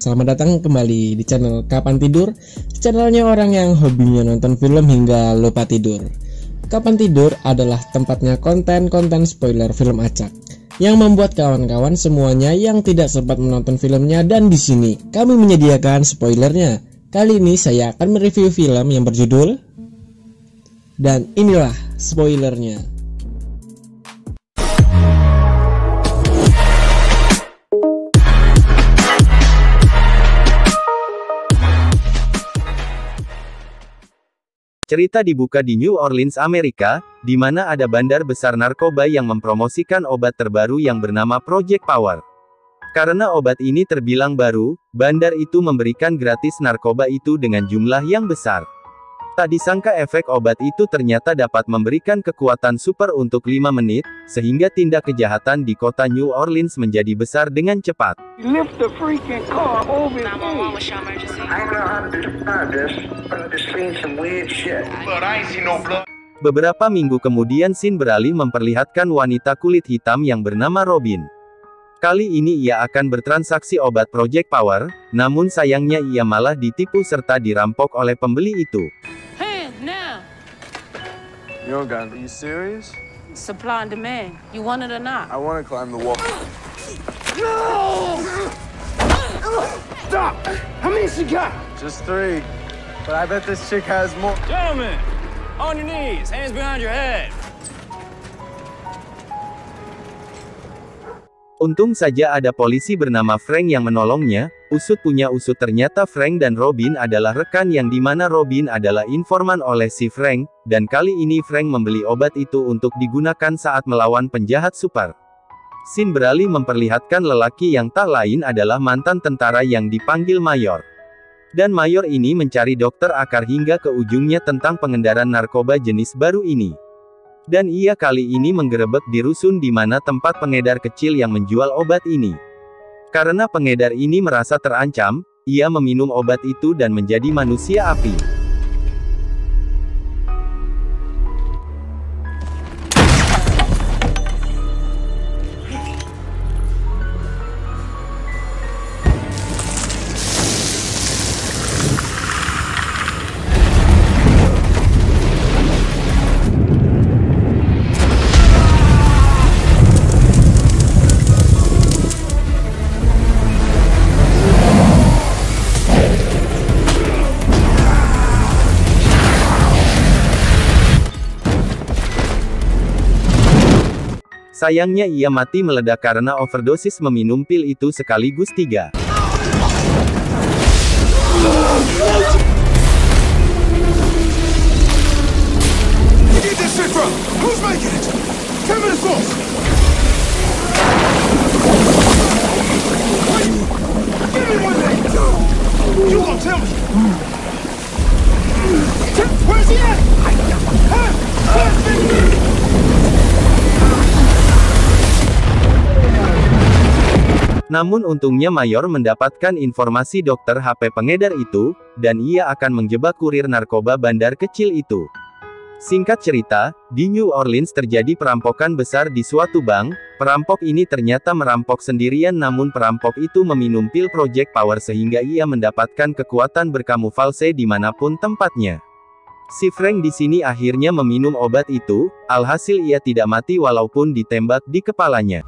Selamat datang kembali di channel Kapan Tidur, channelnya orang yang hobinya nonton film hingga lupa tidur. Kapan Tidur adalah tempatnya konten-konten spoiler film acak yang membuat kawan-kawan semuanya yang tidak sempat menonton filmnya, dan di sini kami menyediakan spoilernya. Kali ini saya akan mereview film yang berjudul dan inilah spoilernya. Cerita dibuka di New Orleans, Amerika, di mana ada bandar besar narkoba yang mempromosikan obat terbaru yang bernama Project Power. Karena obat ini terbilang baru, bandar itu memberikan gratis narkoba itu dengan jumlah yang besar. Tak disangka efek obat itu ternyata dapat memberikan kekuatan super untuk 5 menit, sehingga tindak kejahatan di kota New Orleans menjadi besar dengan cepat. Lift the freaking car over here. 911, what's your emergency? I don't know how to describe this, but I'm just seeing some weird shit. But I ain't seen no blood. Beberapa minggu kemudian scene beralih memperlihatkan wanita kulit hitam yang bernama Robin. Kali ini ia akan bertransaksi obat Project Power, namun sayangnya ia malah ditipu serta dirampok oleh pembeli itu. Hands now. Yo, guy, are you serious? Supply and demand. You want it or not? I want to climb the wall. Stop! How many she got? Just 3. But I bet this chick has more. Gentlemen, on your knees, hands behind your head. Untung saja ada polisi bernama Frank yang menolongnya. Usut punya usut, ternyata Frank dan Robin adalah rekan, yang dimana Robin adalah informan oleh si Frank, dan kali ini Frank membeli obat itu untuk digunakan saat melawan penjahat super. Scene beralih memperlihatkan lelaki yang tak lain adalah mantan tentara yang dipanggil Mayor. Dan Mayor ini mencari dokter akar hingga ke ujungnya tentang pengendaraan narkoba jenis baru ini. Dan ia kali ini menggerebek di rusun di mana tempat pengedar kecil yang menjual obat ini. Karena pengedar ini merasa terancam, ia meminum obat itu dan menjadi manusia api. Sayangnya ia mati meledak karena overdosis meminum pil itu sekaligus 3. Namun untungnya Mayor mendapatkan informasi dokter HP pengedar itu, dan ia akan menjebak kurir narkoba bandar kecil itu. Singkat cerita, di New Orleans terjadi perampokan besar di suatu bank. Perampok ini ternyata merampok sendirian, namun perampok itu meminum pil Project Power sehingga ia mendapatkan kekuatan berkamuflase dimanapun tempatnya. Si Frank di sini akhirnya meminum obat itu, alhasil ia tidak mati walaupun ditembak di kepalanya.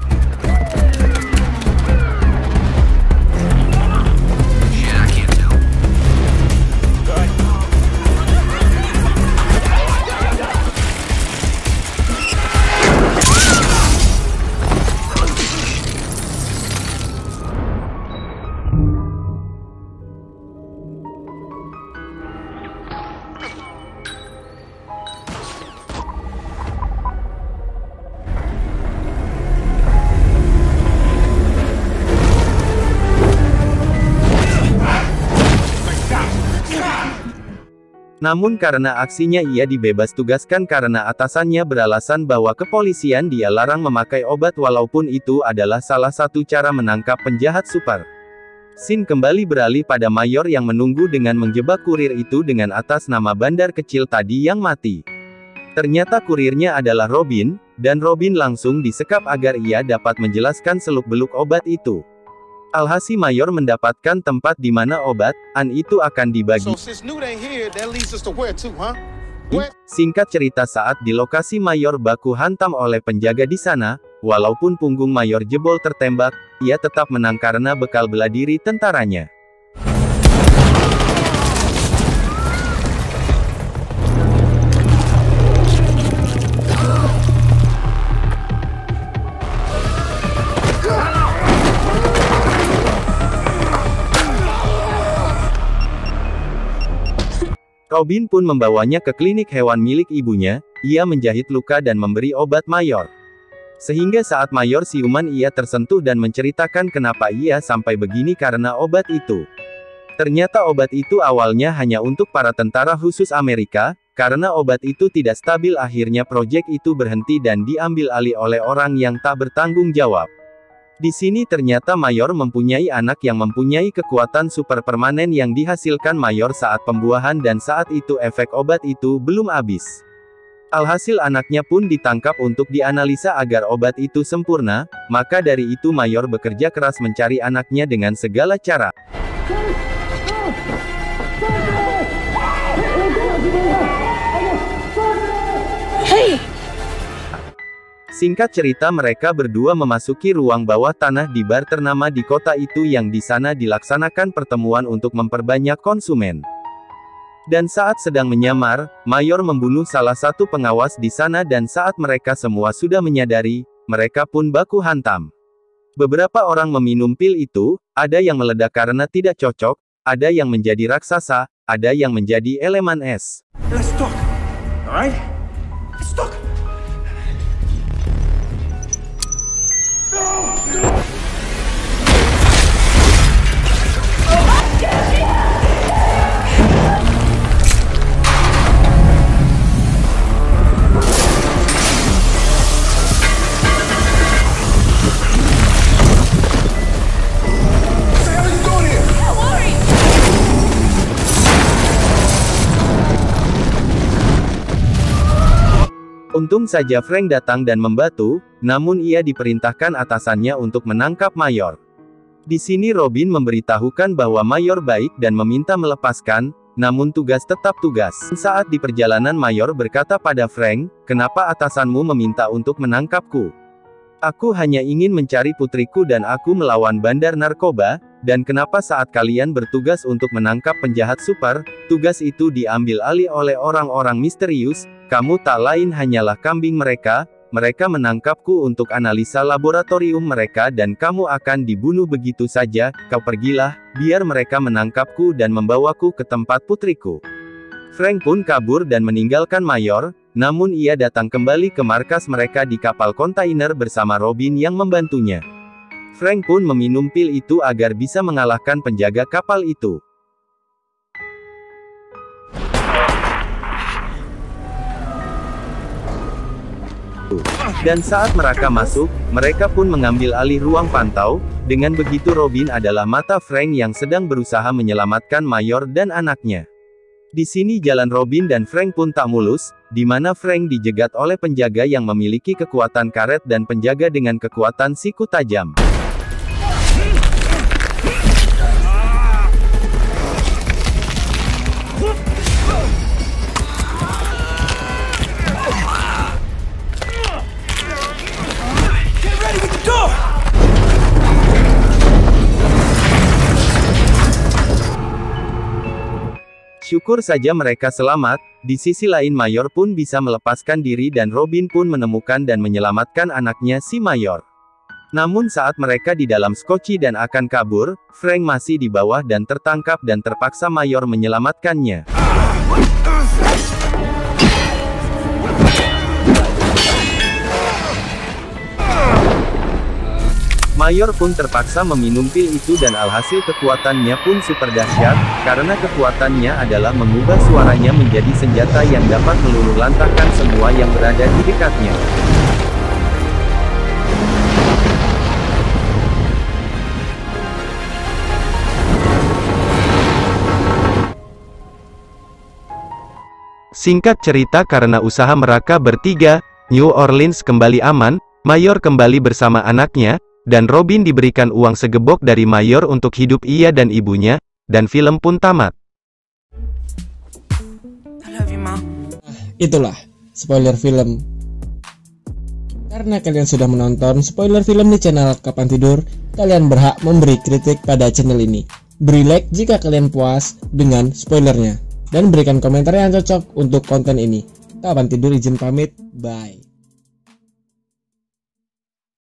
Namun karena aksinya ia dibebas tugaskan karena atasannya beralasan bahwa kepolisian dia larang memakai obat, walaupun itu adalah salah satu cara menangkap penjahat super. Scene kembali beralih pada Mayor yang menunggu dengan menjebak kurir itu dengan atas nama bandar kecil tadi yang mati. Ternyata kurirnya adalah Robin, dan Robin langsung disekap agar ia dapat menjelaskan seluk-beluk obat itu. Alhasil Mayor mendapatkan tempat di mana obat-an itu akan dibagi. since Newt ain't here, that leads us to where to, huh? Singkat cerita, saat di lokasi Mayor baku hantam oleh penjaga di sana, walaupun punggung Mayor jebol tertembak, ia tetap menang karena bekal bela diri tentaranya. Robin pun membawanya ke klinik hewan milik ibunya. Ia menjahit luka dan memberi obat Mayor. Sehingga saat Mayor siuman, ia tersentuh dan menceritakan kenapa ia sampai begini karena obat itu. Ternyata obat itu awalnya hanya untuk para tentara khusus Amerika. Karena obat itu tidak stabil, akhirnya proyek itu berhenti dan diambil alih oleh orang yang tak bertanggung jawab. Di sini ternyata Mayor mempunyai anak yang mempunyai kekuatan super permanen yang dihasilkan Mayor saat pembuahan, dan saat itu efek obat itu belum habis. Alhasil anaknya pun ditangkap untuk dianalisa agar obat itu sempurna, maka dari itu Mayor bekerja keras mencari anaknya dengan segala cara. Hey! Singkat cerita, mereka berdua memasuki ruang bawah tanah di bar ternama di kota itu, yang di sana dilaksanakan pertemuan untuk memperbanyak konsumen. Dan saat sedang menyamar, Mayor membunuh salah satu pengawas di sana, dan saat mereka semua sudah menyadari, mereka pun baku hantam. Beberapa orang meminum pil itu, ada yang meledak karena tidak cocok, ada yang menjadi raksasa, ada yang menjadi elemen es. Let's talk. All right? Let's talk. Untung saja Frank datang dan membantu, namun ia diperintahkan atasannya untuk menangkap Mayor. Di sini Robin memberitahukan bahwa Mayor baik dan meminta melepaskan, namun tugas tetap tugas. Saat di perjalanan, Mayor berkata pada Frank, "Kenapa atasanmu meminta untuk menangkapku? Aku hanya ingin mencari putriku dan aku melawan bandar narkoba, dan kenapa saat kalian bertugas untuk menangkap penjahat super, tugas itu diambil alih oleh orang-orang misterius? Kamu tak lain hanyalah kambing mereka. Mereka menangkapku untuk analisa laboratorium mereka dan kamu akan dibunuh begitu saja. Kau pergilah, biar mereka menangkapku dan membawaku ke tempat putriku." Frank pun kabur dan meninggalkan Mayor, namun ia datang kembali ke markas mereka di kapal kontainer bersama Robin yang membantunya. Frank pun meminum pil itu agar bisa mengalahkan penjaga kapal itu. Dan saat mereka masuk, mereka pun mengambil alih ruang pantau. Dengan begitu Robin adalah mata Frank yang sedang berusaha menyelamatkan Mayor dan anaknya. Di sini jalan Robin dan Frank pun tak mulus, di mana Frank dijegat oleh penjaga yang memiliki kekuatan karet dan penjaga dengan kekuatan siku tajam. Syukur saja mereka selamat. Di sisi lain Mayor pun bisa melepaskan diri dan Robin pun menemukan dan menyelamatkan anaknya si Mayor. Namun saat mereka di dalam skoci dan akan kabur, Frank masih di bawah dan tertangkap dan terpaksa Mayor menyelamatkannya. Mayor pun terpaksa meminum pil itu dan alhasil kekuatannya pun super dahsyat, karena kekuatannya adalah mengubah suaranya menjadi senjata yang dapat meluluh lantahkan semua yang berada di dekatnya. Singkat cerita, karena usaha mereka bertiga, New Orleans kembali aman, Mayor kembali bersama anaknya, dan Robin diberikan uang segebok dari mayor untuk hidup ia dan ibunya, dan film pun tamat. Itulah spoiler film. Karena kalian sudah menonton spoiler film di channel Kapan Tidur, kalian berhak memberi kritik pada channel ini. Beri like jika kalian puas dengan spoilernya, dan berikan komentar yang cocok untuk konten ini. Kapan Tidur izin pamit, bye.